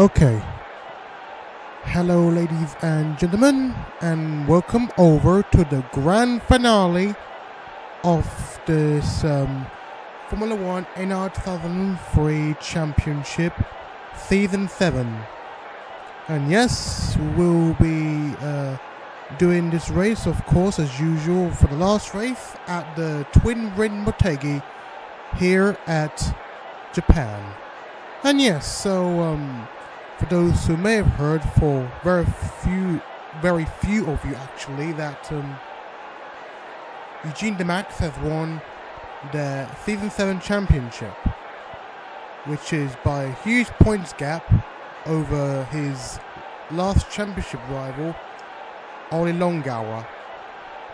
Okay. Hello, ladies and gentlemen, and welcome over to the grand finale of this Formula 1 NR2003 Championship Season 7. And yes, we'll be doing this race, of course, as usual, for the last race at the Twin Ring Motegi here at Japan. And yes, so for those who may have heard, for very few of you actually, that Eugene DeMax has won the Season 7 Championship, which is by a huge points gap over his last championship rival, Oli Longauer.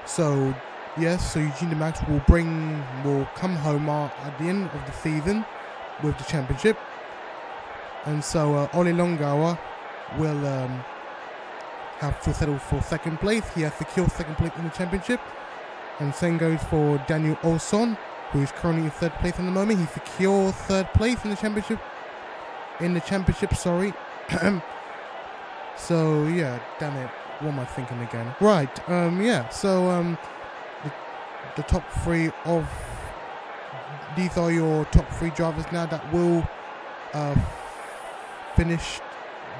So yes, so Eugene DeMax will come home at the end of the season with the championship. And so Oli Longauer will have to settle for second place. He has secured second place in the championship. And same goes for Daniel Olsson, who is currently in third place at the moment. He secured third place in the championship. So yeah, damn it. What am I thinking again? Right, yeah, so the top three of these are your top three drivers now that will finish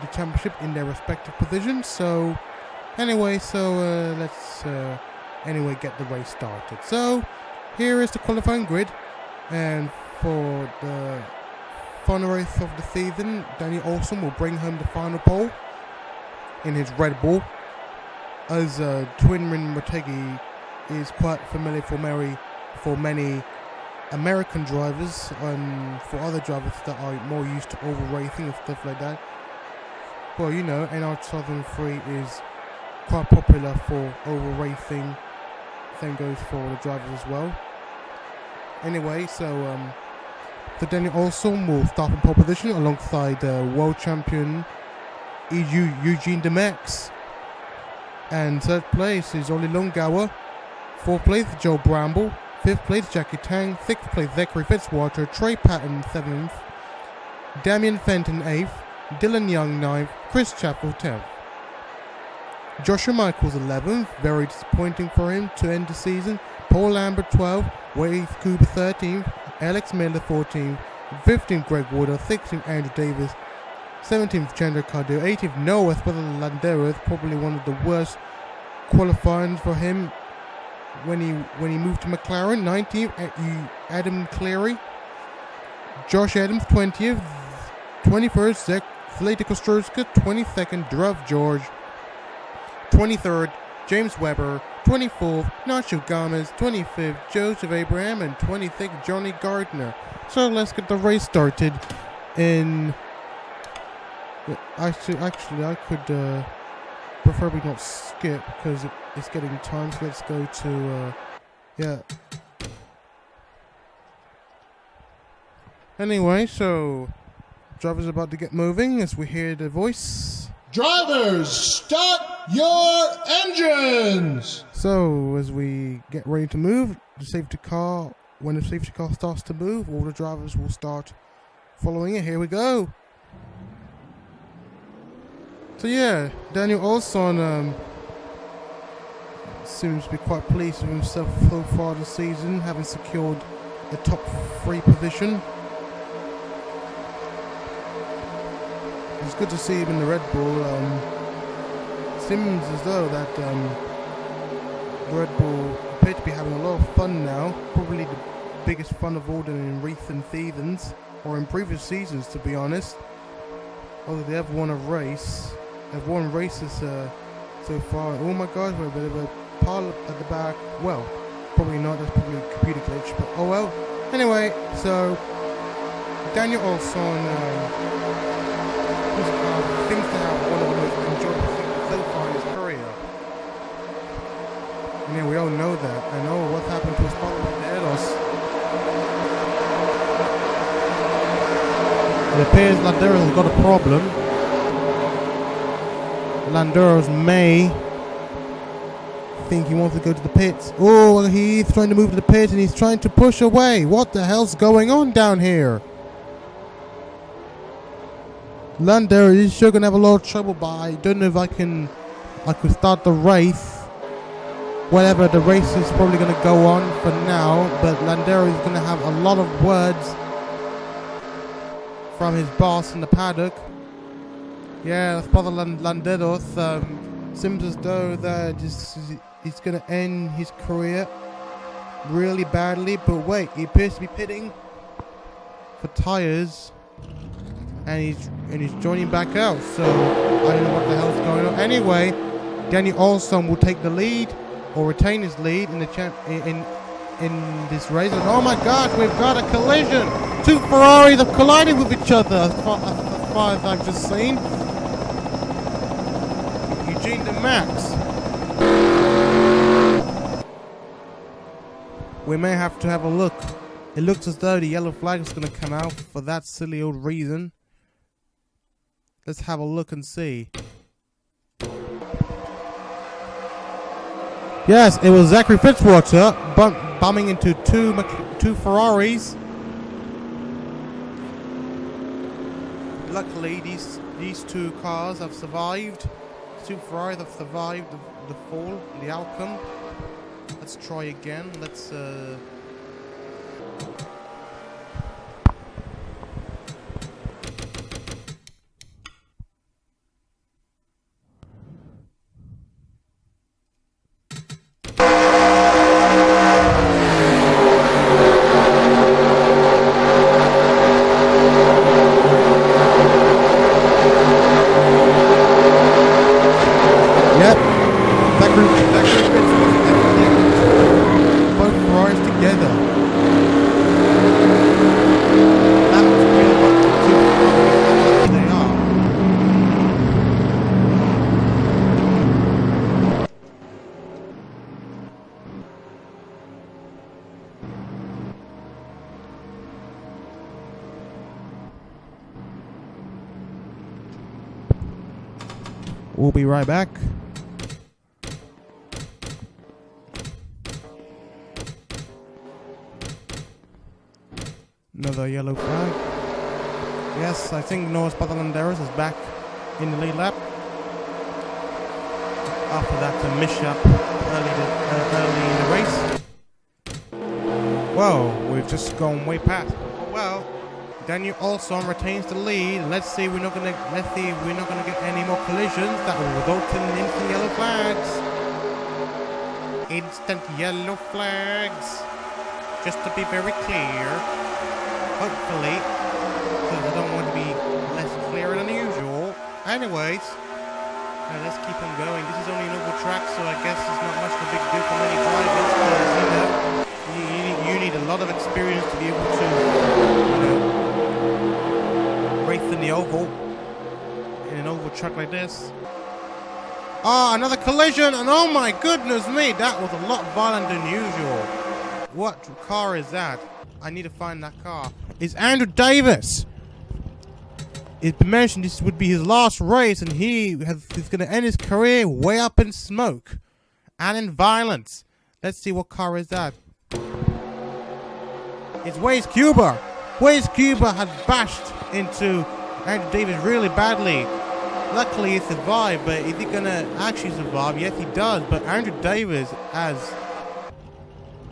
the championship in their respective positions. So anyway, let's get the race started. So here is the qualifying grid, and for the final race of the season, Daniel Olsson will bring home the final pole in his Red Bull, as Twin Ring Motegi is quite familiar for many American drivers and for other drivers that are more used to oval racing and stuff like that. Well, you know, NR2003 is quite popular for oval racing. Same goes for the drivers as well. Anyway, so Daniel Olsson will start in pole position alongside world champion Eugene DeMax. And third place is Oli Longauer. Fourth place, Joe Bramble. Fifth place, Jackie Tang. Sixth place, Zachary Fitzwater. Trey Patton, 7th. Damian Fenton, 8th. Dylan Young, 9th. Chris Chappell, 10th. Joshua Michaels, 11th. Very disappointing for him to end the season. Paul Lambert, 12th. Wade Cooper, 13th. Alex Miller, 14th. 15th, Greg Wooder. 16th, Andrew Davis. 17th, Chandler Cardew. 18th, Noah Landeros. Probably one of the worst qualifying for him when he moved to McLaren. 19th, Adam Cleary. Josh Adams, 20th. 21st, Zlatic Kostrowska. 22nd, Drew George. 23rd, James Webber. 24th, Nacho Gomez. 25th, Joseph Abraham. And 26th, Johnny Gardner. So let's get the race started. Actually, I could preferably not skip because it's getting time. So let's go to yeah. Anyway, so drivers about to get moving as we hear the voice. Drivers, start your engines! So as we get ready to move, when the safety car starts to move, all the drivers will start following it. Here we go. So yeah, Daniel Olsson seems to be quite pleased with himself so far this season, having secured the top 3 position. It's good to see him in the Red Bull. Seems as though that the Red Bull appear to be having a lot of fun now. Probably the biggest fun of all in recent seasons, or in previous seasons, to be honest. Although they have won a race. They've won races so far. Oh my gosh, we're a bit of a pile at the back. Well, probably not. That's probably a computer glitch, but oh well. Anyway, so Daniel Olsson seems to have one of the most enjoyable things so far in his career. I mean, we all know that. And oh, what happened to his father Landeros? It appears Landeros has got a problem. Landeros may think he wants to go to the pits. Oh, he's trying to move to the pit and he's trying to push away. What the hell's going on down here? Lando is sure gonna have a lot of trouble, but I don't know if I could start the race. Whatever, the race is probably gonna go on for now, but Landero is gonna have a lot of words from his boss in the paddock. Yeah, that's Father Landeros. Seems as though that he's gonna end his career really badly, but wait, he appears to be pitting for tires, and he's joining back out. So I don't know what the hell's going on. Anyway, Danny Olson will take the lead or retain his lead in the in this race. And oh my gosh, we've got a collision! Two Ferraris have collided with each other, as far as I've just seen. Eugene de Max. We may have to have a look. It looks as though the yellow flag is going to come out for that silly old reason. Let's have a look and see. Yes, it was Zachary Fitzwater bumming into two Ferraris. Luckily, these two cars have survived. Two Ferraris have survived the fall, the outcome. Let's try again. Let's we'll be right back. Another yellow flag. Yes, I think Norris Batalanderos is back in the lead lap. After that mishap early in the race. Whoa, we've just gone way past. Well, Daniel Olson retains the lead. Let's see we're not gonna get any more collisions that will result in instant yellow flags. Instant yellow flags. Just to be very clear. Hopefully, because I don't want to be less clear than usual. Anyways, let's keep on going. This is only an oval track, so I guess it's not much of a big deal for many drivers. Because you need a lot of experience to be able to, race in the oval, in an oval track like this. Ah, another collision, and oh my goodness me, that was a lot violent than usual. What car is that? I need to find that car. It's Andrew Davis. It's been mentioned this would be his last race, and he's going to end his career way up in smoke and in violence. Let's see what car is that. It's Waze Cuba. Waze Cuba had bashed into Andrew Davis really badly. Luckily he survived, but is he going to actually survive? Yes, he does, but Andrew Davis has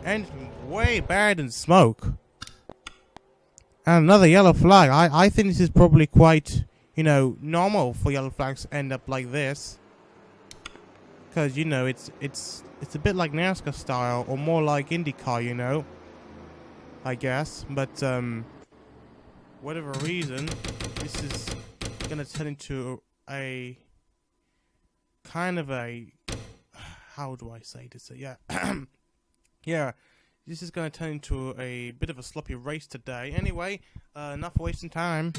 ended way bad in smoke. And another yellow flag. I think this is probably quite, normal for yellow flags to end up like this. Because, it's a bit like NASCAR style, or more like IndyCar, I guess. But, whatever reason, this is going to turn into a kind of a, how do I say this? Yeah. Yeah. This is going to turn into a bit of a sloppy race today. Anyway, enough wasting time.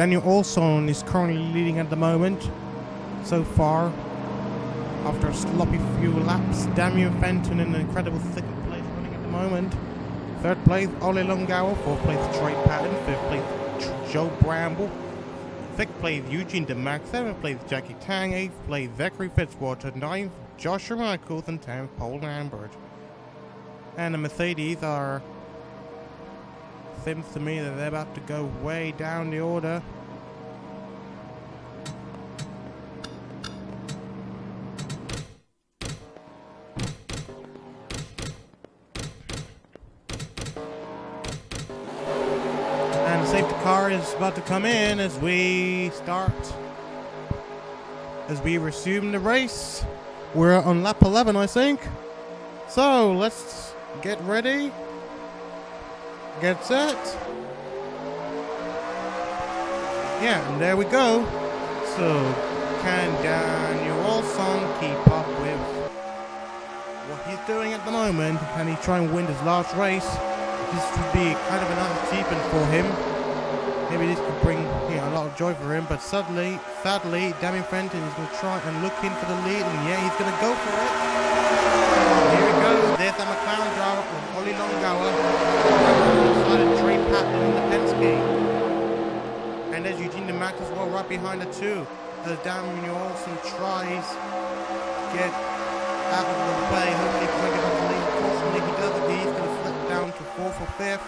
Daniel Olson is currently leading at the moment. So far, after a sloppy few laps, Damian Fenton in an incredible second place running at the moment. Third place, Ole Longauer. Fourth place, Trey Patton. Fifth place, Joe Bramble. Sixth place, Eugene DeMax. Seventh place, Jackie Tang. Eighth place, Zachary Fitzwater. Ninth, Joshua Michaels. And 10th, Paul Lambert. And the Mercedes are... seems to me that they're about to go way down the order. Safety car is about to come in as we resume the race. We're on lap 11, I think. So let's get ready, get set. Yeah, and there we go. So can Daniel Olson keep up with what he's doing at the moment? Can he try and win his last race? This would be kind of another achievement for him. Maybe this could bring a lot of joy for him, but sadly, Damian Fenton is going to try and look in for the lead, and yeah, he's going to go for it. Here we go. There's the McLaren driver from Ole Longauer. Decided Trey Patton in the Penske. And there's Eugene DeMax as well, right behind the two. As Daniel Olson tries to get out of the way, hopefully he can get off the lead. Unfortunately, he doesn't. He's going to slip down to 4th or 5th.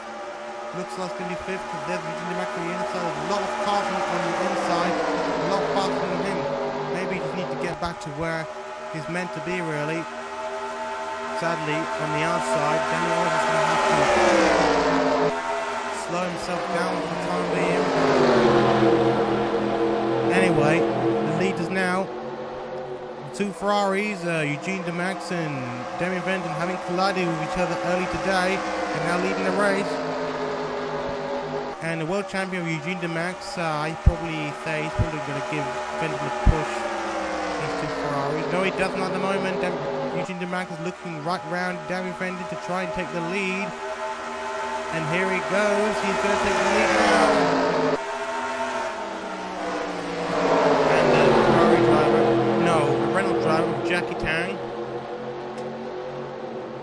Looks like it's going to be 5th because there's Eugene DeMax on the inside. There's a lot of cars on the inside, a lot faster than him. Maybe he just needs to get back to where he's meant to be, really. Sadly, on the outside, Daniel Olson is going to have to slow himself down for the time being. Anyway, the lead is now two Ferraris, Eugene DeMax and Damian Fenton, having collided with each other early today and now leading the race. And the world champion Eugene DeMax, I probably say he's probably going to give Fenton a push. These two Ferraris. No, he doesn't at the moment. Eugene DeMax is looking right round Damian Fenton to try and take the lead. And here he goes. He's going to take the lead now. And the Ferrari driver, no, the Renault driver, Jackie Tang.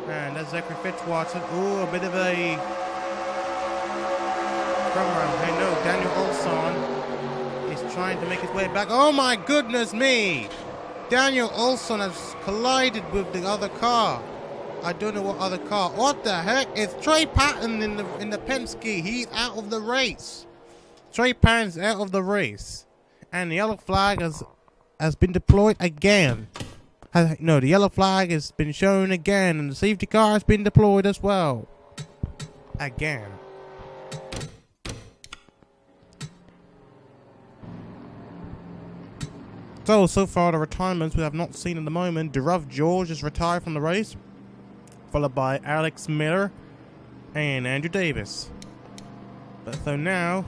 And that's Zachary Fitzwater. Ooh, a bit of a front run. Hey, no, Daniel Olson is trying to make his way back. Oh my goodness me! Daniel Olson has collided with the other car. I don't know what other car. What the heck? It's Trey Patton in the Penske. He's out of the race. Trey Patton's out of the race. And the yellow flag has been deployed again. No, the yellow flag has been shown again, and the safety car has been deployed as well. Again. So far the retirements we have not seen at the moment. Durav George is retired from the race, followed by Alex Miller and Andrew Davis. But so now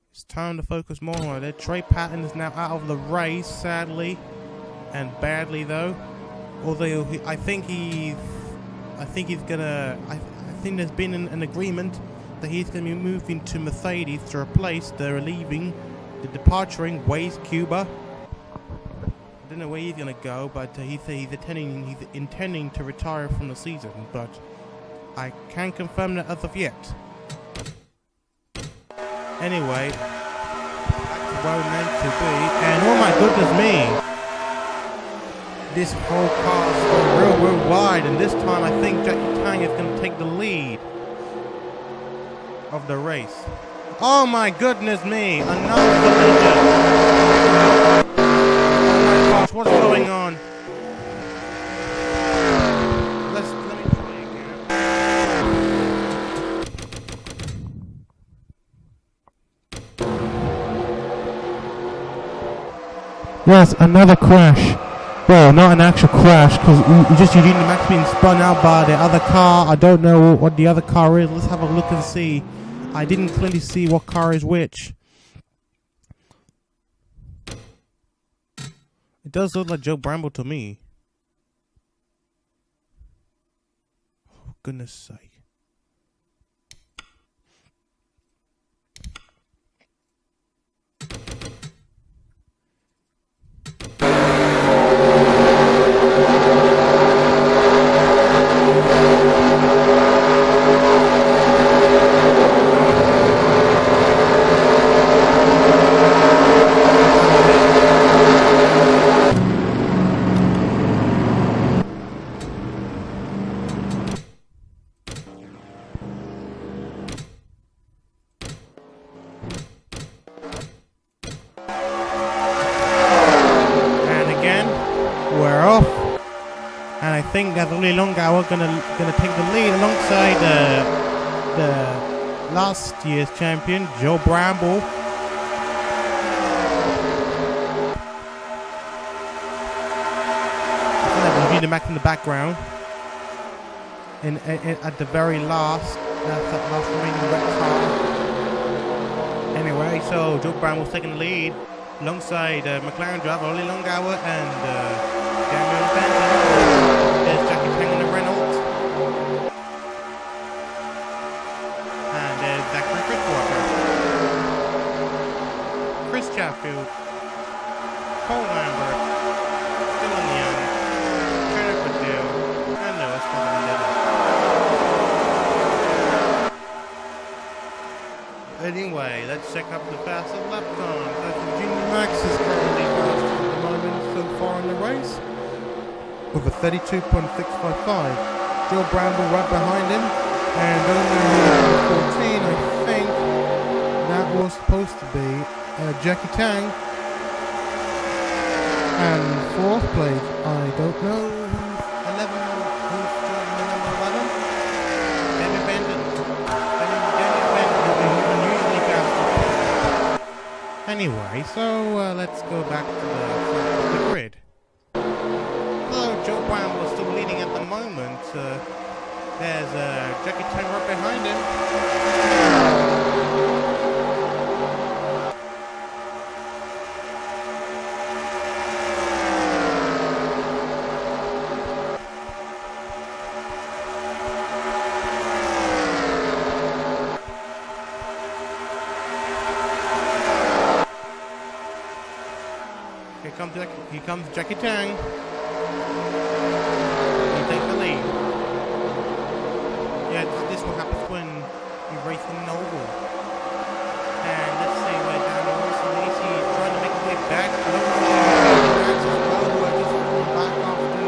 it's time to focus more on it. Trey Patton is now out of the race, sadly and badly though. Although I think there's been an agreement that he's going to be moving to Mercedes to replace the departing Waze Cuba. I don't know where he's going to go, but he's intending to retire from the season, but I can't confirm that as of yet. Anyway, that's where we're meant to be, and oh my goodness me! This whole car is going real wide, and this time I think Jackie Tang is going to take the lead of the race. Oh my goodness me! Another collision! Oh my gosh, what's going on? Let me try again. Yes, another crash. Well, not an actual crash, because just Eugene DeMax being spun out by the other car. I don't know what the other car is. Let's have a look and see. I didn't clearly see what car is which. It does look like Joe Bramble to me. Oh, goodness sake. we're off. And I think that Oli Longauer gonna take the lead alongside the last year's champion, Joe Bramble. View the map in the background. In at the very last, that's that last remaining red car. Anyway, so Joe Bramble taking the lead alongside McLaren driver Oli Longauer and Daniel Benton. There's Jackie Tang in the Renault. And there's Zachary Bridgewater. Chris Chatfield. Paul Lambert. Dylan Young. Jennifer Dale. And Noah Scott. Anyway, let's check up the fastest lap time. That's Junior Max is currently fast at the moment so far in the race with a 32.655. Joe Bramble right behind him, and only 14, I think that was supposed to be Jackie Tang. And fourth place, I don't know who's 11, who's joining the number 11. David Benton. Anyway, so let's go back to the grid. Although Joe Bramble is still leading at the moment, there's Jackie Tang right behind him. Here comes Jackie Tang. He takes the lead. Yeah, this what happens when you race in an oval. And let's see where Daniel Wilson is. He's trying to make his way back. Who are just falling back after,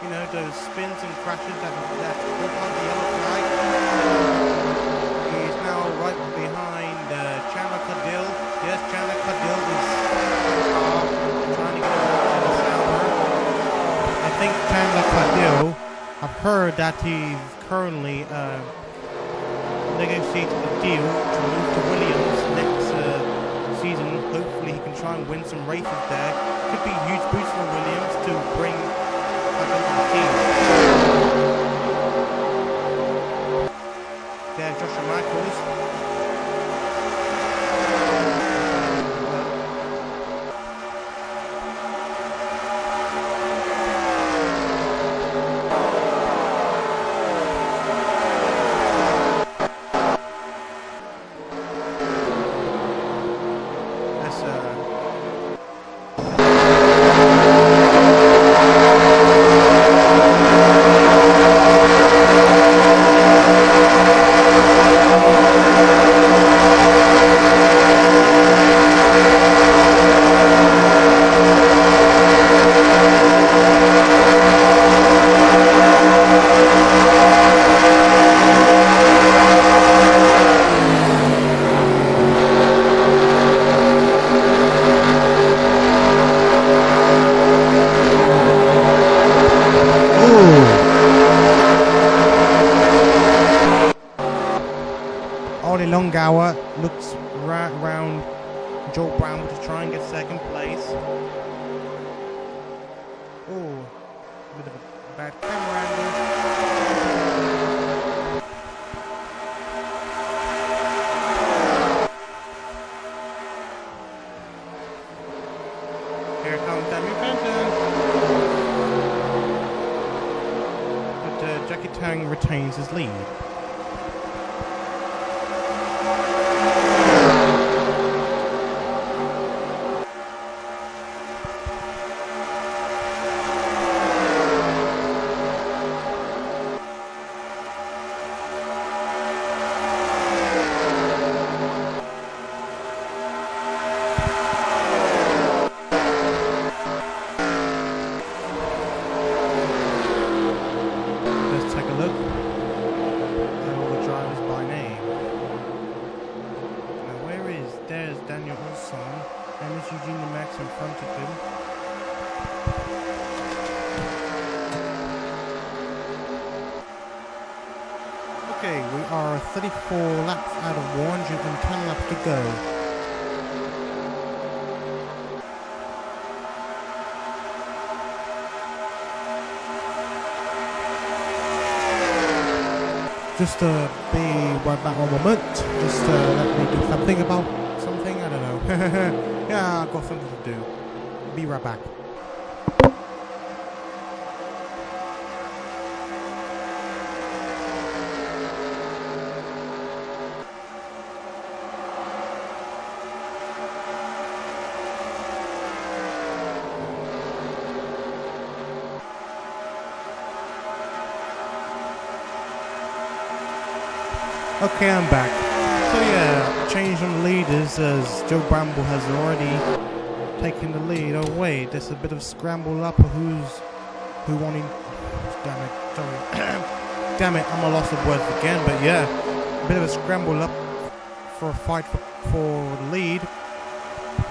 you know, those spins and crashes that brought on the yellow flag. He's now right behind Chandler Cadill. Yes, Chandler Cadill is trying to get I think Chandler Cadill, I've heard that he's currently negotiating a deal to move to Williams next season. Hopefully he can try and win some races there. Could be a huge boost for Williams to bring back into the team. There's Joshua Michaels. Longauer looks right round Joe Bramble to try and get second place. Oh, a bit of a bad camera angle. Here comes Daniel Benton. But Jackie Tang retains his lead. are 34 laps out of 110 laps to go. Just be right back one moment. Just let me do something about something. I don't know. Yeah, I've got something to do. Be right back. Okay, I'm back. So yeah, change on leaders as Joe Bramble has already taken the lead. Oh wait, there's a bit of scramble up. Who wanting? Damn it! Sorry. Damn it! I'm a loss of words again. But yeah, a bit of a scramble up for a fight for the lead.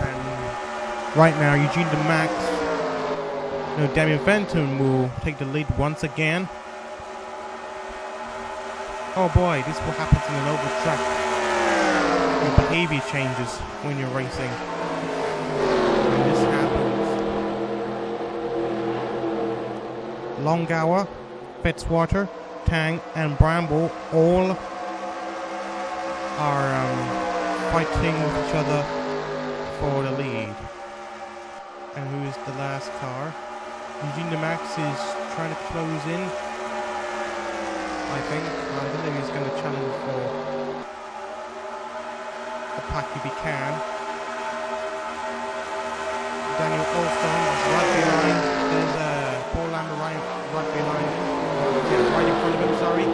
And right now, Eugene the Max, Damien Fenton will take the lead once again. Oh boy, this is what happens in an oval track. Your behavior changes when you're racing. And this happens. Longhour, Fitzwater, Tang, and Bramble all are fighting with each other for the lead. And who is the last car? Eugene de Max is trying to close in. I think. I believe he's going to challenge for the pack if he can. Daniel Alston is right behind. There's Paul Lambert right behind him. Right in front of him, sorry.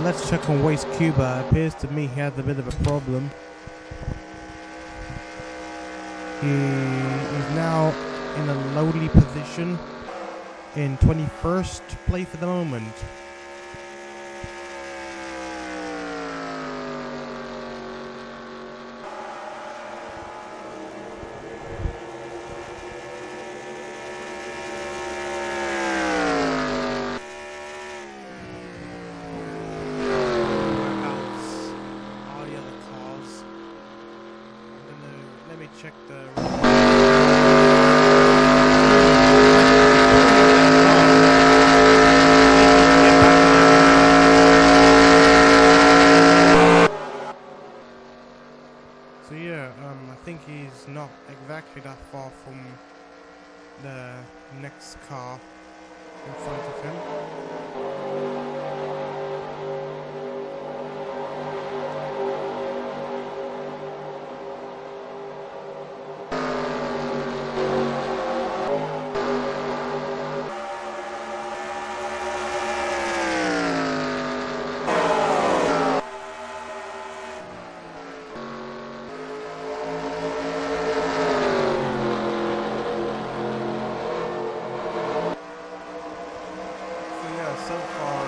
Let's check on Waste Cuba. It appears to me he has a bit of a problem. He is now in a lowly position in 21st place at the moment. Check the... So yeah, I think he's not exactly that far from the next car in front of him. So far,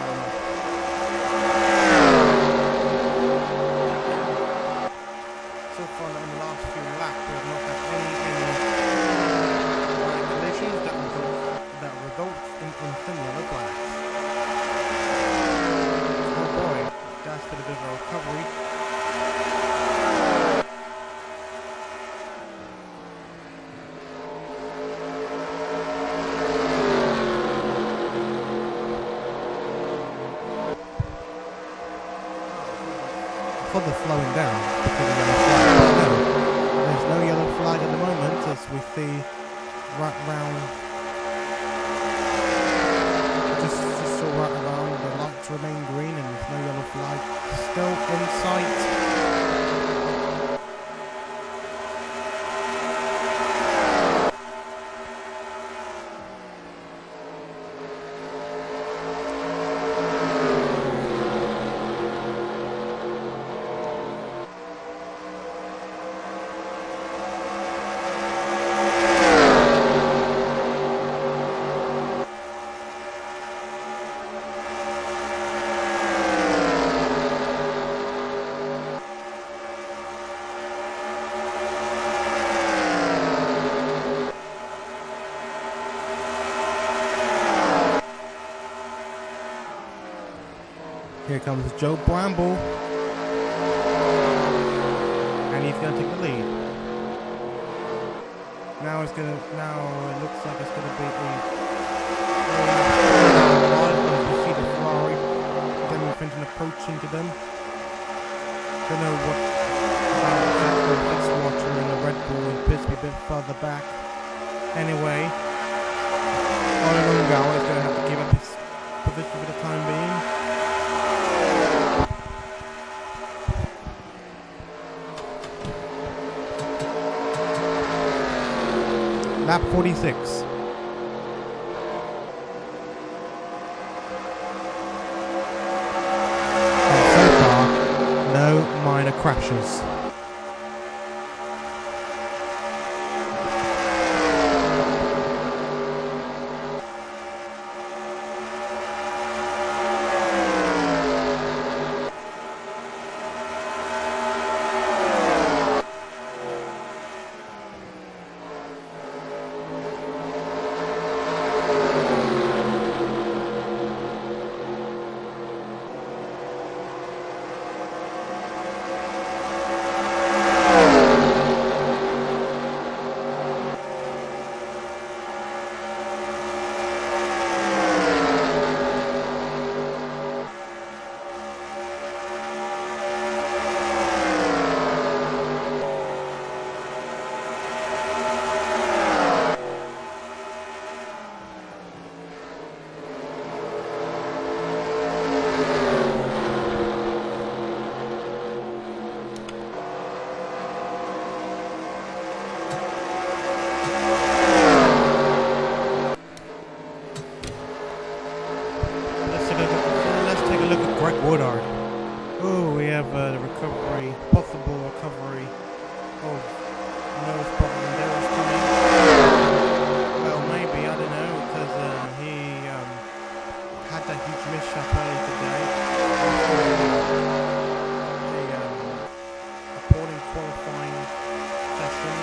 still slowing down because of the yellow flag. No, there's no yellow flag at the moment as we see right round. Just saw right around the lights remain green and there's no yellow flag still in sight. Here comes Joe Bramble, and he's going to take the lead. Now it looks like it's going to be you see the Ferrari, then Fenton approaching to them. Don't know what about the Water and the Red Bull appears to be a bit further back. Anyway, Oliver Gower is going to have to give up his position for the time being. Lap 46. So far, no minor crashes. Oh, we have the recovery, possible recovery of nose problem and Daryl's coming. Well, maybe, I don't know, because he had that huge mishap earlier today. Appalling qualifying session.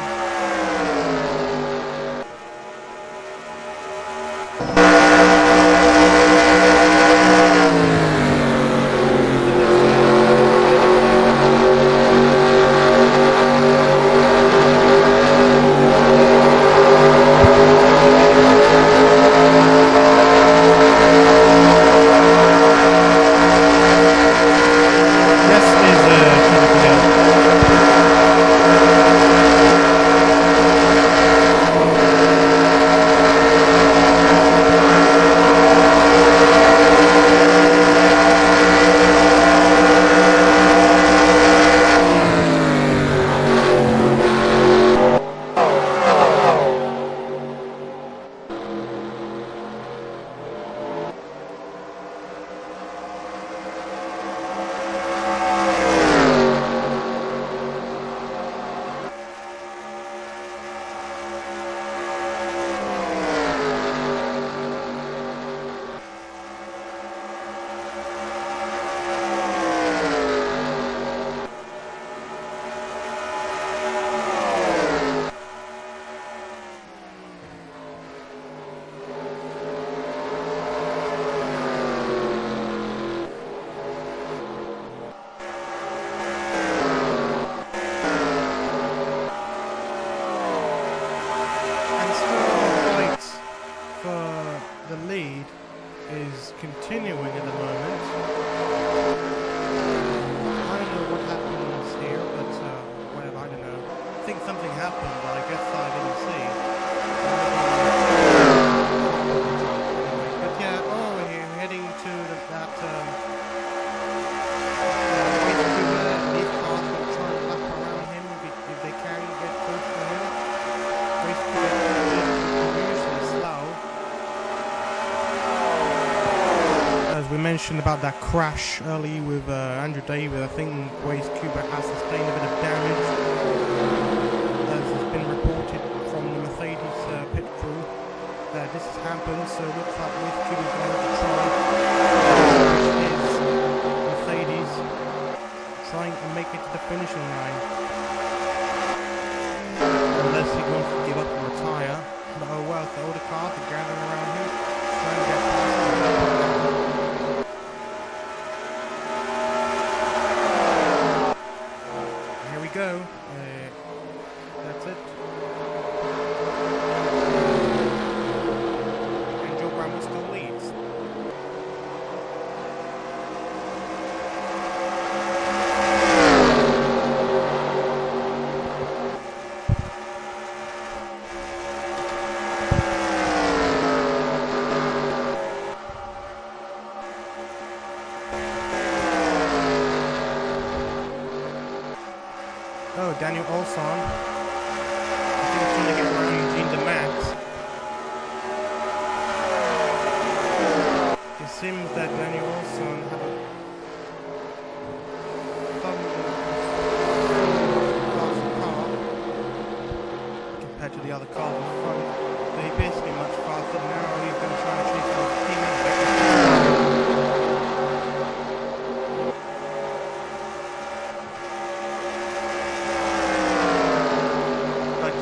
happened, but I guess I didn't see. But yeah, we're heading to that these cars will try and lap around him if they can get close to him. Usually slow. As we mentioned about that crash early with Andrew David, I think Race Cuba has sustained a bit of damage, as has been reported from the Mercedes pit crew that this has happened. So it looks like Race Cuba is going to try his Mercedes, trying to make it to the finishing line, unless he wants to give up and retire. But oh well, so all the cars are gathering around him, trying to get past him. Go. That's it. And Joe Bramwell still leads. Oh, Daniel Olson. I think he's trying to get around Eugene de Max. It seems that Daniel Olson had a faster car compared to the other cars in front. So he's basically much faster. Now he's going to try and chase his teammate back.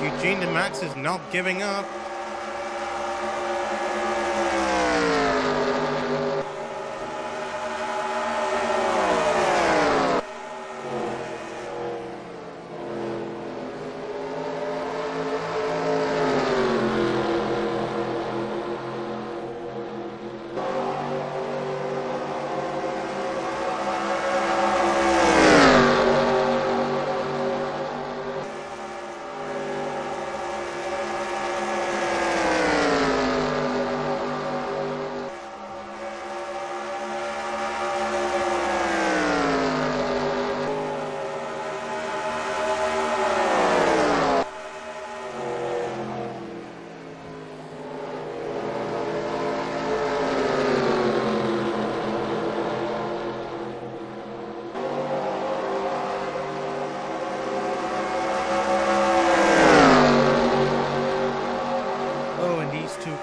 Eugene de Max is not giving up.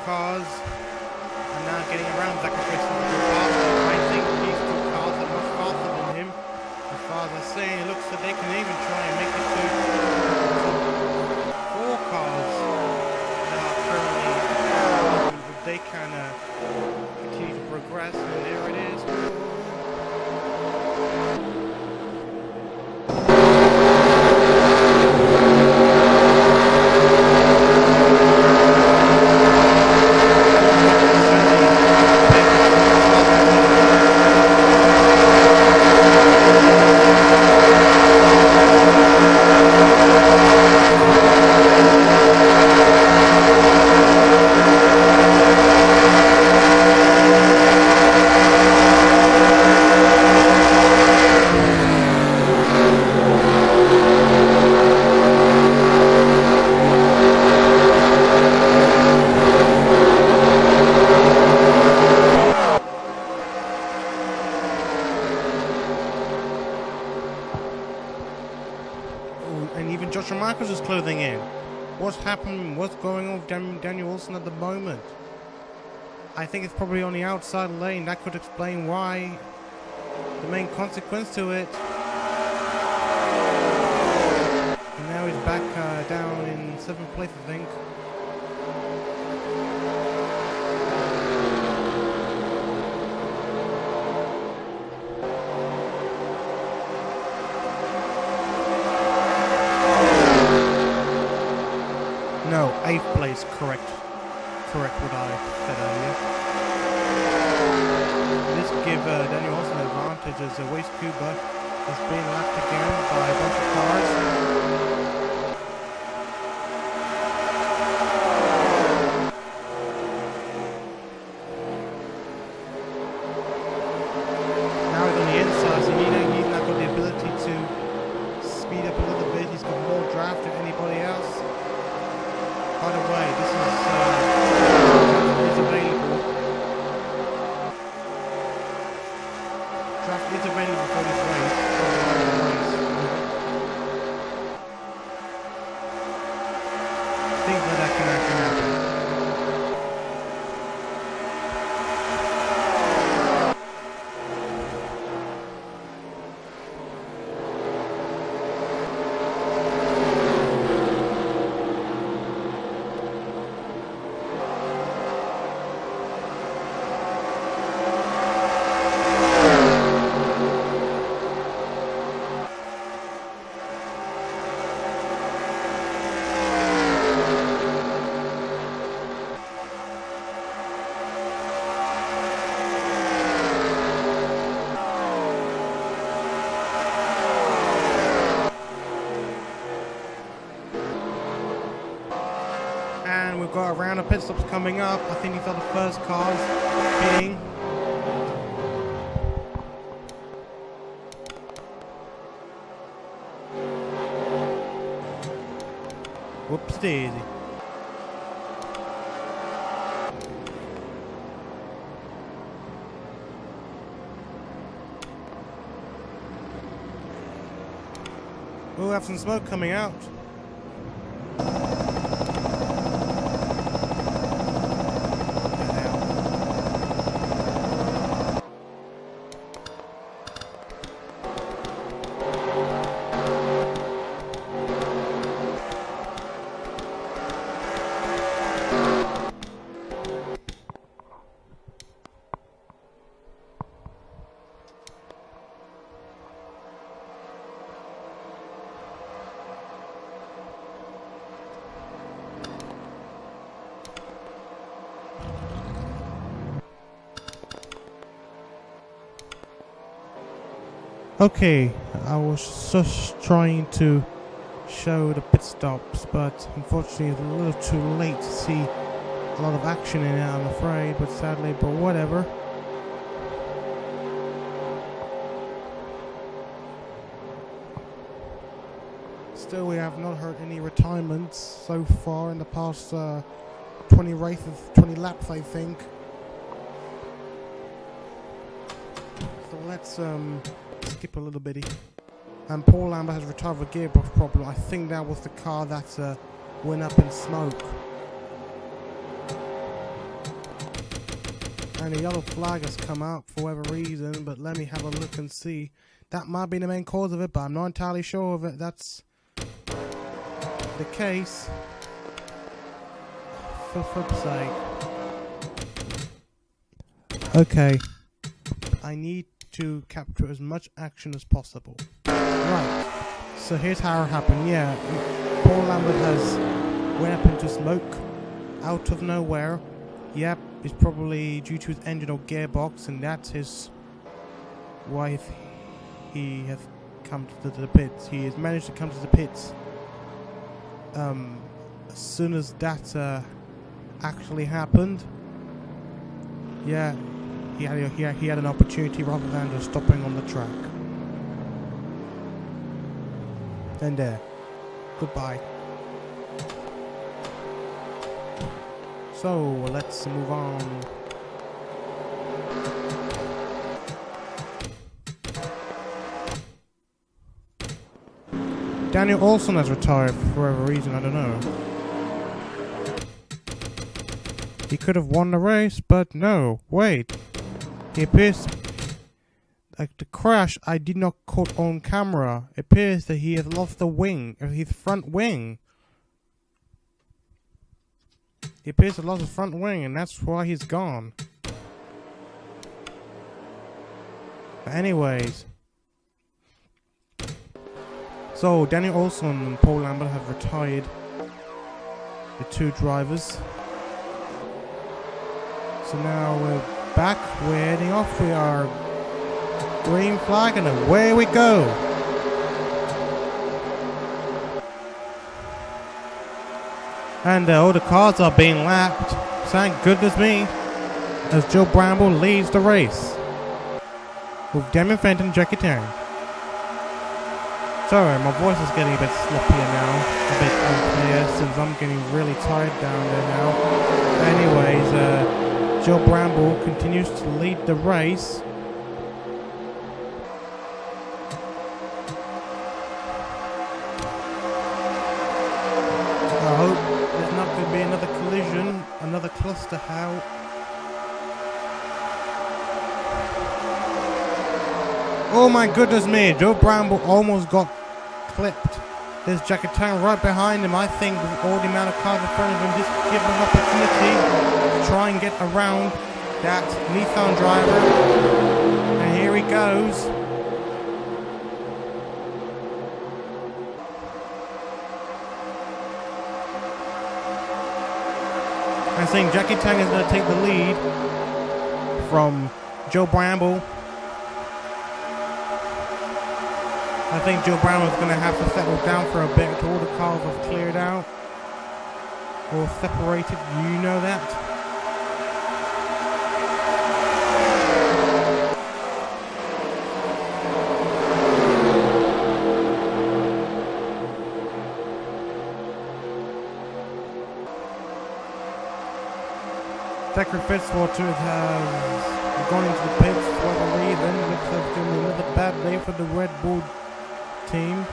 Cars are now getting around Zach I think these two cars are much faster than him. As far as I say, it looks like they can even try and make it to 4 cars that are currently, if they can continue to progress, and there it is. And even Joshua Michaels is closing in. What's happening? What's going on with Daniel Wilson at the moment? I think it's probably on the outside lane. That could explain why. The main consequence to it. And now he's back down in 7th place, I think. No, 8th place, correct. Correct what I said earlier. This give Daniel Olson an advantage as Waste Cuba has been lapped again by a bunch of cars. speed up a little bit. He's got more draft than anybody else. By the way, this is available. Draft is available for this race. Things like that can actually happen. And we've got a round of pit stops coming up. I think these are the first cars pitting. Whoops daisy. We'll have some smoke coming out. Okay, I was just trying to show the pit stops, but unfortunately it's a little too late to see a lot of action in it, I'm afraid, but sadly, but whatever. Still, we have not heard any retirements so far in the past 20 races, 20 laps, I think. So let's skip a little bitty. And Paul Lambert has retired with a gearbox problem. I think that was the car that went up in smoke. And the yellow flag has come out for whatever reason, but let me have a look and see. That might be the main cause of it, but I'm not entirely sure of it. That's the case. For flip's sake. Okay. I need to capture as much action as possible. Right. So here's how it happened. Yeah, Paul Lambert has went up into smoke out of nowhere. Yep, it's probably due to his engine or gearbox, and that's his why he has come to the pits. He has managed to come to the pits. As soon as that actually happened, yeah, he had an opportunity rather than just stopping on the track. And there, goodbye. So let's move on. Daniel Olson has retired for whatever reason, I don't know. He could have won the race, but no, wait. He appears, like the crash I did not caught on camera. It appears that he has lost the wing, his front wing. He appears to have lost his front wing, and that's why he's gone. But anyways. So, Daniel Olson and Paul Lambert have retired. The two drivers. So now we're back, we're heading off, we are green flag, and away we go. And all the cars are being lapped, thank goodness me, as Joe Bramble leads the race with Damien Fenton and Jackie Terry. Sorry, my voice is getting a bit sloppier now, a bit unclear, since I'm getting really tired down there now. Anyways, Joe Bramble continues to lead the race. I hope there's not going to be another collision, another cluster out. Oh my goodness me, Joe Bramble almost got clipped. There's Jackie Tang right behind him. I think with all the amount of cars in front of him, just give him an opportunity to try and get around that Nissan driver. And here he goes. I think Jackie Tang is going to take the lead from Joe Bramble. I think Joe Brown is going to have to settle down for a bit until all the cars have cleared out or separated, you know that. Decker Fitzwater has gone into the pits for whatever reason. Looks like it's going to be another bad day for the Red Bull team.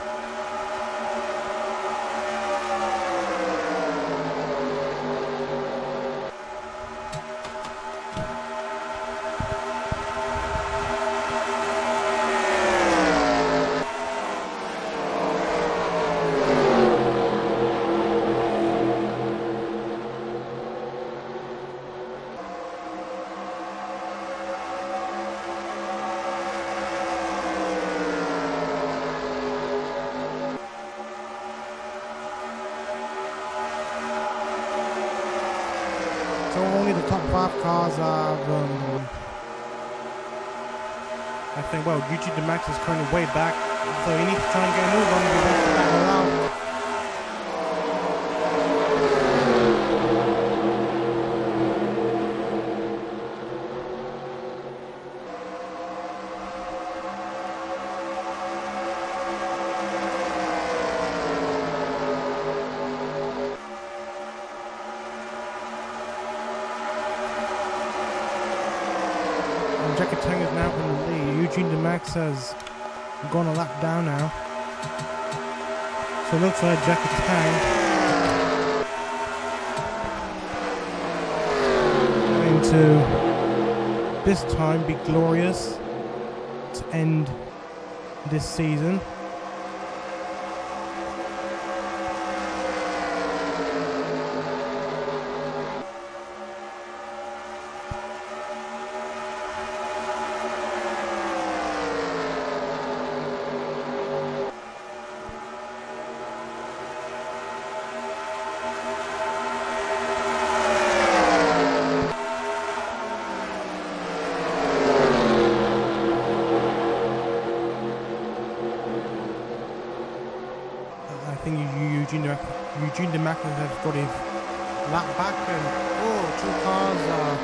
So only the top 5 cars are, I think, well, Yuji DeMax is currently way back, so he needs to try and get a move on if he wants to battle out. Jackie Tang is now in the lead. Eugene DeMax has gone a lap down now. So it looks like Jackie Tang going to this time be glorious to end this season. I think Eugene DeMax has got his lap back, and two cars are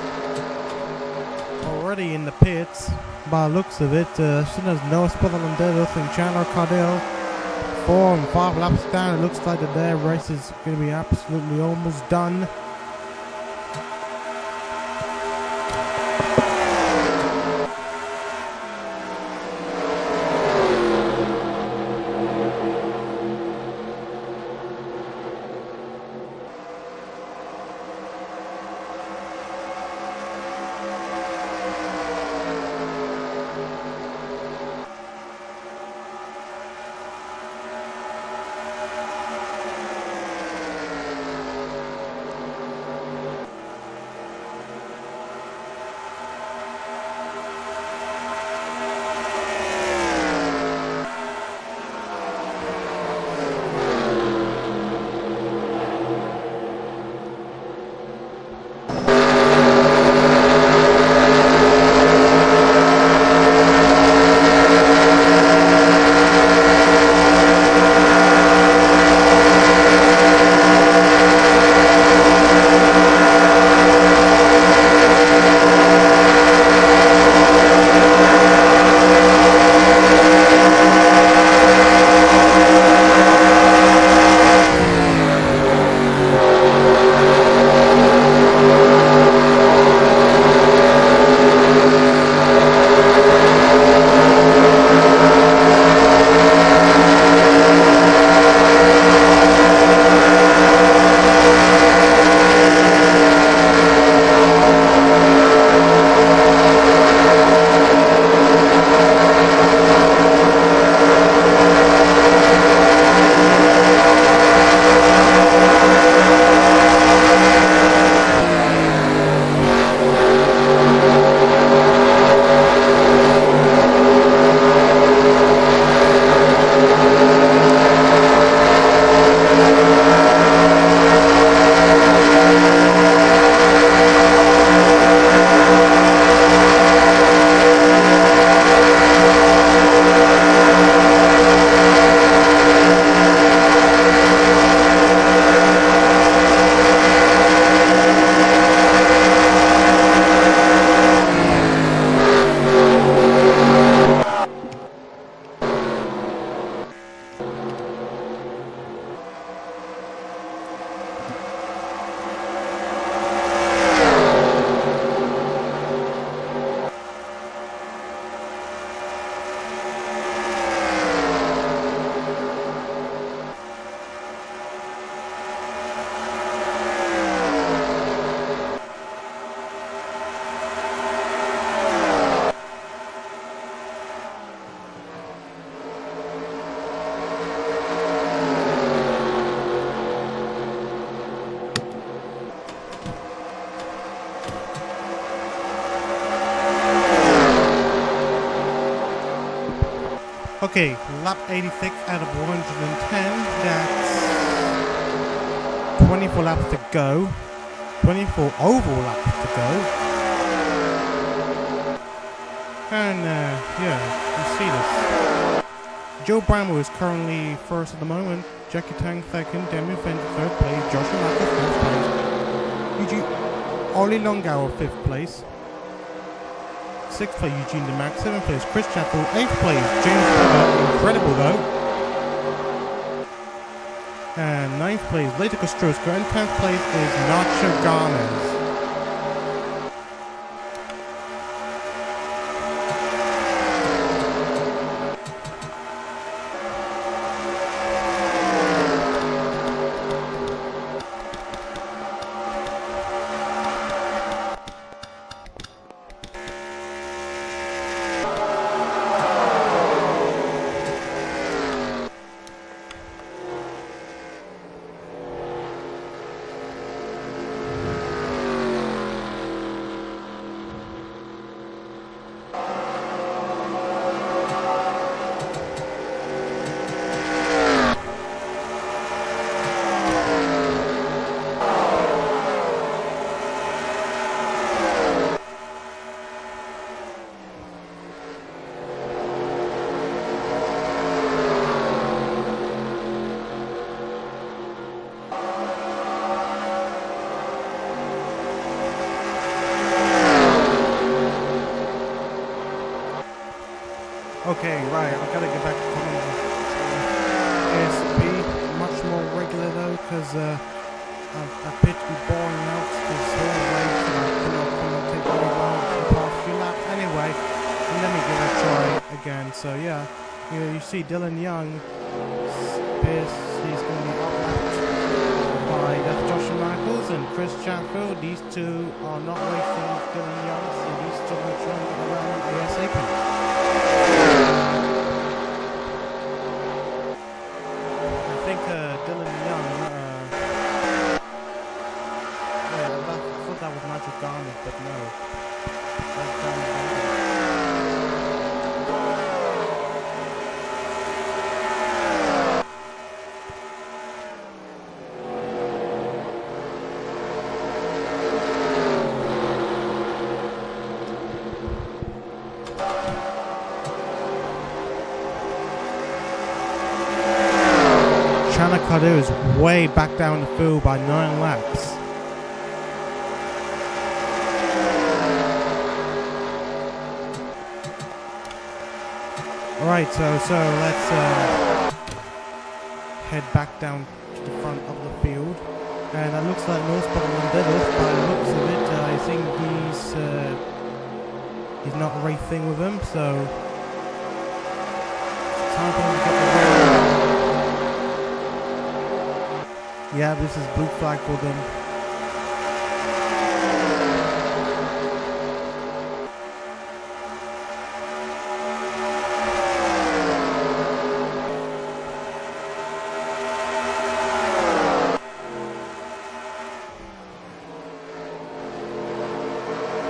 already in the pits by the looks of it. As soon as Noah Spotherlanderos and Chandler Cardell 4 and 5 laps down, it looks like that their race is going to be absolutely almost done. Okay, lap 86 out of 110. That's 24 laps to go. 24 oval laps to go. And yeah, you see this. Joe Bramwell is currently first at the moment. Jackie Tang second. Demi Fenton third place. Joshua Michaels fourth place. Ollie Longauer fifth place. Sixth place Eugene DeMac. Seventh place Chris Chappell. Eighth place James Bennett. Incredible though. And ninth place Later Kostroska. And 10th place is Nacho Gomez. Okay, right, I've got to get back to ASP much more regular though, because I appear to be boring out this whole race and I cannot commentate very well for the past few laps. Anyway, let me give it a try again. So yeah, you see Dylan Young appears he's going to be outlapped by that's Joshua Michaels and Chris Chatfield. These two are not racing Dylan Young, so these two are trying to get around ASAP. Dylan Young, I thought that was Magic Garment, but no. Chanakadu is way back down the field by 9 laps. Alright, so let's head back down to the front of the field. And it looks like no spot on Deadlift. By the looks of it, I think he's not racing with him, so it's time for him to get the race. Yeah, this is blue flag for them.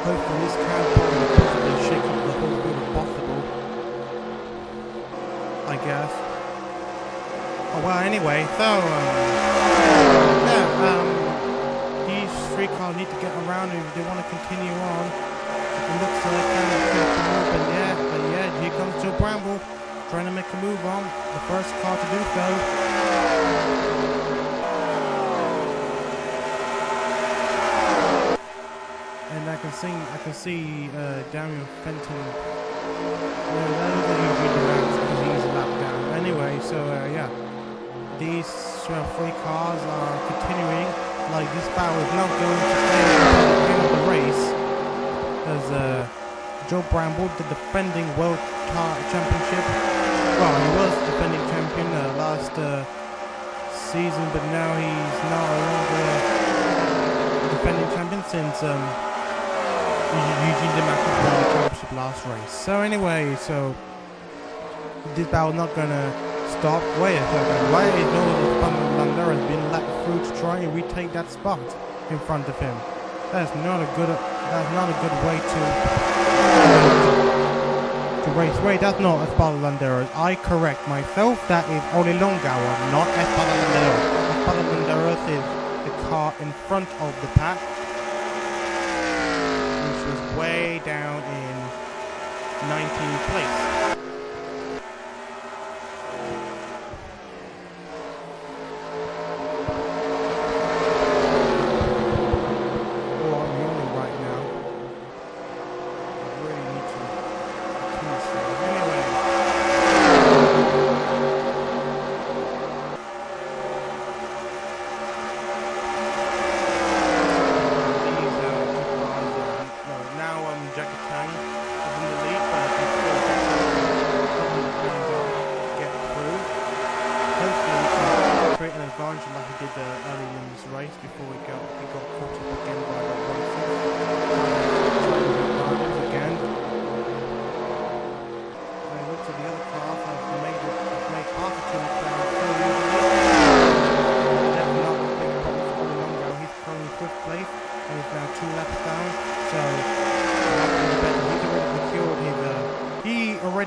Hopefully this can possibly shake up the whole field if possible. I guess. Oh well, anyway, so these three cars need to get around if they want to continue on. It looks like kind of move, and yeah, here comes Joe Bramble trying to make a move on. The first car to do so. And I can see Daniel Fenton. That is usually the rounds because he's a lap down. Anyway, so yeah. These three cars are continuing. Like this battle is not going to stay until the end of the race, as Joe Bramble, the defending World Championship. Well, he was defending champion last season, but now he's no longer defending champion since Eugene DeMac won the championship last race. So anyway, so this battle not gonna stop. Wait a second. Why is Nolan Lander has been let through to try and retake that spot in front of him? That's not a good way to to race. Wait, that's not Espada Landeros. I correct myself. That is Oli Longawa, not Espada Landeros. Espada Landeros is the car in front of the pack, which was way down in 19th place.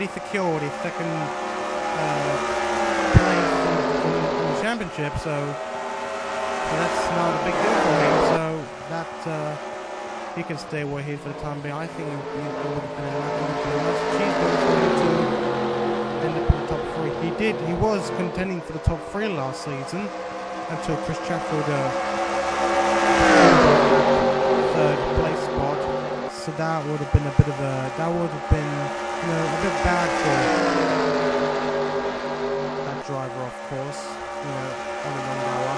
Secured his second place in the championship, so that's not a big deal for him. So that he can stay where he is for the time being. I think it would have been a nice achievement for him to end up in the top three. He was contending for the top three last season until Chris Chafford third place spot. So that would have been a bit of a a bit bad for that driver, of course, only 1 hour.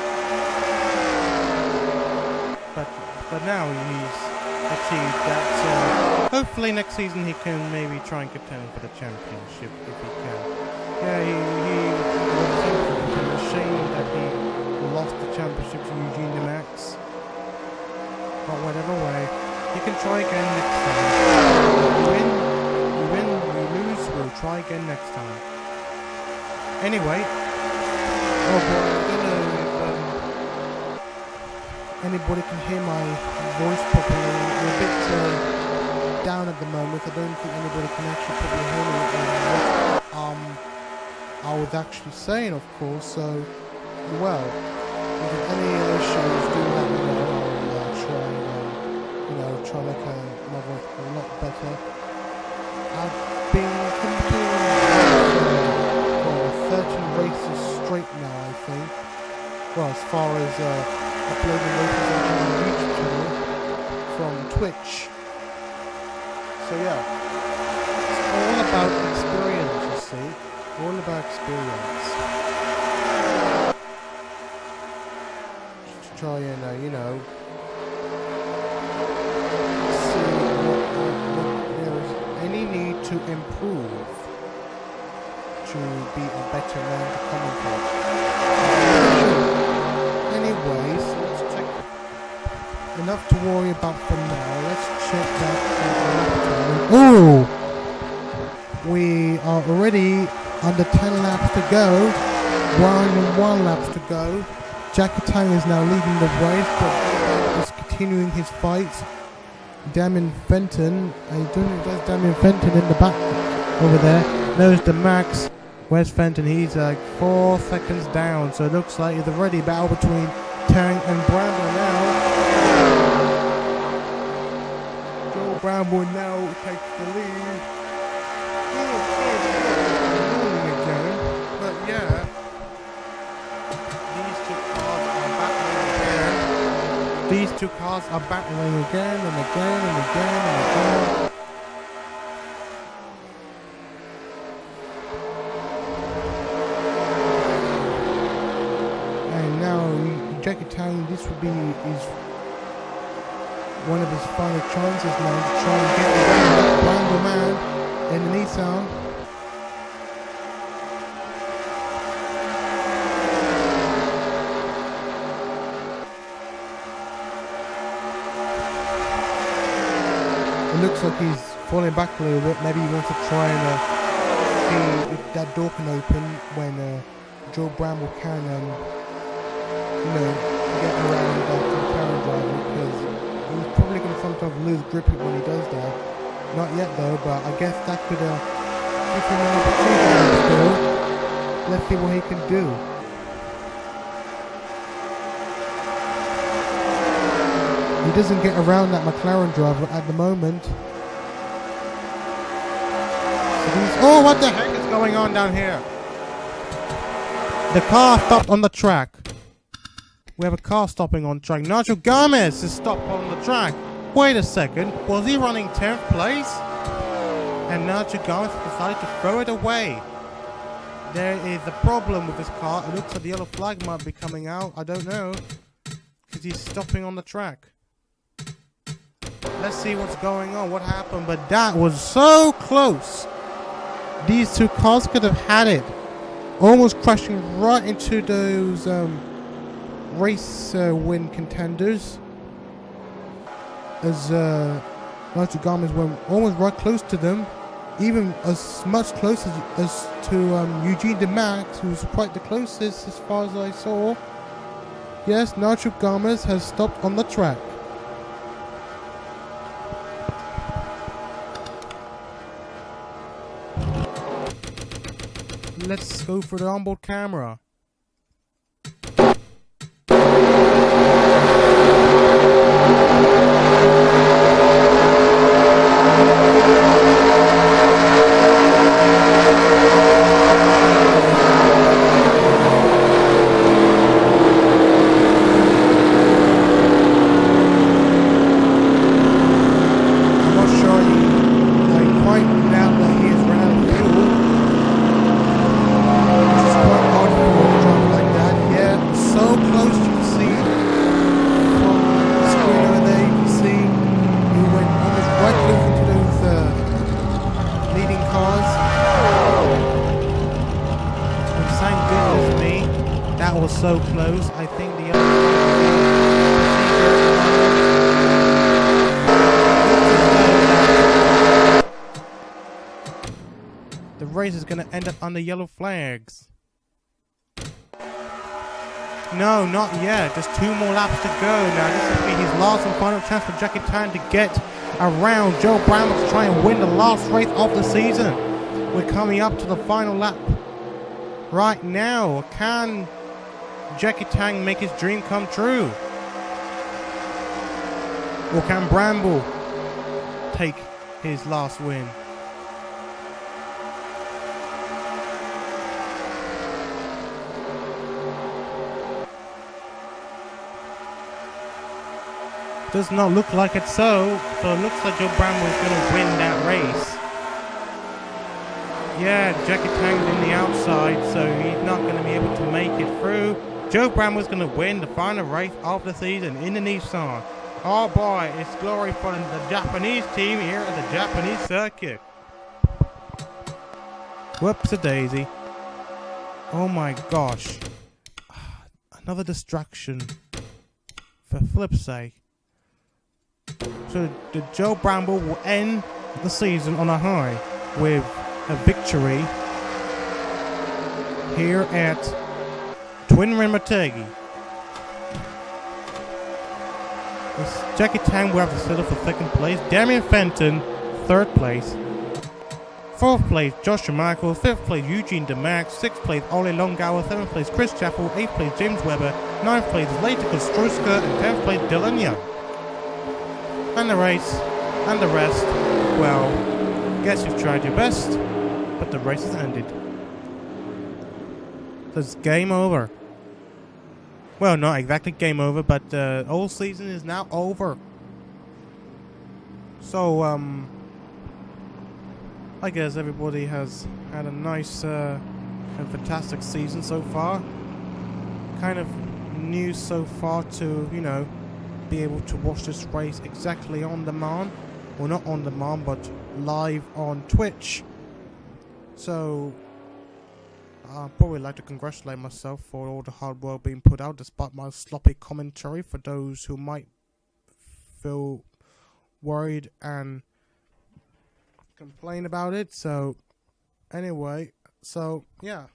But now he's achieved that, so hopefully next season he can maybe try and contend for the championship if he can. Yeah, he was a shame that he lost the championship to Eugene DeMax. But whatever way, he can try again next time. We'll try again next time. Anyway, oh boy, I don't know if anybody can hear my voice properly. I'm a bit down at the moment. I don't think anybody can actually probably hear me what I was actually saying, of course. So, well, if there's any issues, do let me know. I'll try to make my voice a lot better. I've been competing for 13 races straight now, I think. Well, as far as uploading races on the YouTube channel from Twitch. So yeah, it's all about experience, you see. All about experience. Just to try and, to improve, to be a better man to commentate. Anyways, let's check. Enough to worry about for now. Let's check that. Oh! We are already under 10 laps to go. 1 laps to go. Jackie Tang is now leading the race, but is continuing his fight. Damien Fenton, there's Damien Fenton in the back over there. There's the Max. Where's Fenton? He's like 4 seconds down, so it looks like it's already a battle between Tang and Bramble now. Joe Bramble now takes the lead. Again, but yeah, these two cars are battling again and again and again and again. And now Jackie Tang, this would be one of his final chances now to try and get the Bramble man in the Nissan. It looks like he's falling back a little bit. Maybe he wants to try and see if that door can open when Joe Bramble can, get around that power driver, because he's probably going to sometimes lose grip when he does that. Not yet though, but I guess that could give him an opportunity still. Let's see what he can do. He doesn't get around that McLaren driver at the moment. Oh, what the heck is going on down here? The car stopped on the track. We have a car stopping on track. Nacho Gomez is stopped on the track. Wait a second. Was he running 10th place? And Nacho Gomez decided to throw it away. There is a problem with this car. It looks like the yellow flag might be coming out. I don't know. Because he's stopping on the track. Let's see what's going on. What happened? But that was so close. These two cars could have had it. Almost crashing right into those race win contenders. As Nacho Gomez went almost right close to them. Even as much close as to Eugene DeMax, who was quite the closest as far as I saw. Yes, Nacho Gomez has stopped on the track. Let's go for the onboard camera. So close. I think the other the race is going to end up under yellow flags. No, not yet. Just 2 more laps to go. Now this will be his last and final chance for Jackie Tan to get around Joe Bramble to try and win the last race of the season. We're coming up to the final lap right now. Can Jackie Tang make his dream come true? Or can Bramble take his last win? Does not look like it so it looks like Joe Bramble is going to win that race. Yeah, Jackie Tang's in the outside, so he's not going to be able to make it through. Joe Bramwell's going to win the final race of the season in the Nissan. Oh boy, it's glory for the Japanese team here at the Japanese circuit. Whoops-a-daisy. Oh my gosh. Another distraction. For flip's sake. So the Joe Bramble will end the season on a high with a victory here at Twin Rim Motegi. Jackie Tang will have to settle for 2nd place. Damian Fenton, 3rd place. 4th place, Joshua Michael. 5th place, Eugene DeMax. 6th place, Ole Longauer. 7th place, Chris Chappell. 8th place, James Webber. 9th place, Leighton Kostruska. And 10th place, Dylan Young. And the race, and the rest, well, guess you've tried your best, but the race has ended. So it's game over. Well, not exactly game over, but the whole season is now over. So, I guess everybody has had a nice and fantastic season so far. Kind of new so far to, you know, be able to watch this race exactly on demand. Well, not on demand, but live on Twitch. So, I'd probably like to congratulate myself for all the hard work being put out despite my sloppy commentary for those who might feel worried and complain about it. So, anyway, so yeah,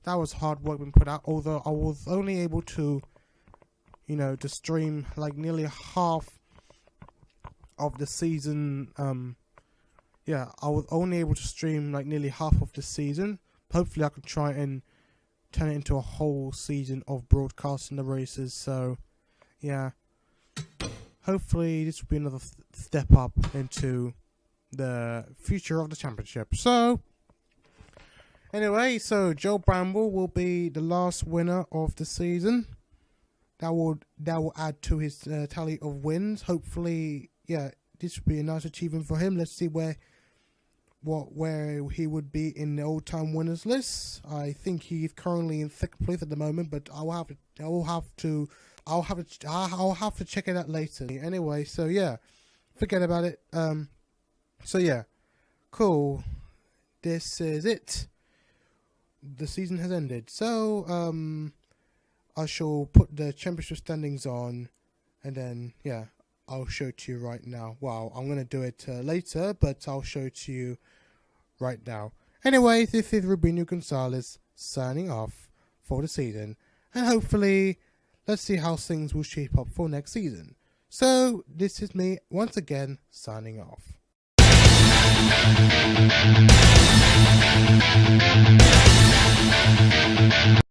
that was hard work being put out, although I was only able to, you know, to stream like nearly half of the season yeah, I was only able to stream like nearly half of the season. Hopefully I can try and turn it into a whole season of broadcasting the races. So yeah, hopefully this will be another step up into the future of the championship. So anyway, so Joe Bramble will be the last winner of the season. That will add to his tally of wins. Hopefully, yeah, this will be a nice achievement for him. Let's see where he would be in the all-time winners list. I think he's currently in 6th place at the moment, but I'll have to check it out later. Anyway, so yeah, forget about it. So yeah, cool. This is it. The season has ended. So I shall put the championship standings on, and then yeah, I'll show it to you right now. Well, I'm gonna do it later, but I'll show it to you right now. Anyway, this is Rubinho Gonzalez signing off for the season, and hopefully, let's see how things will shape up for next season. So this is me once again signing off.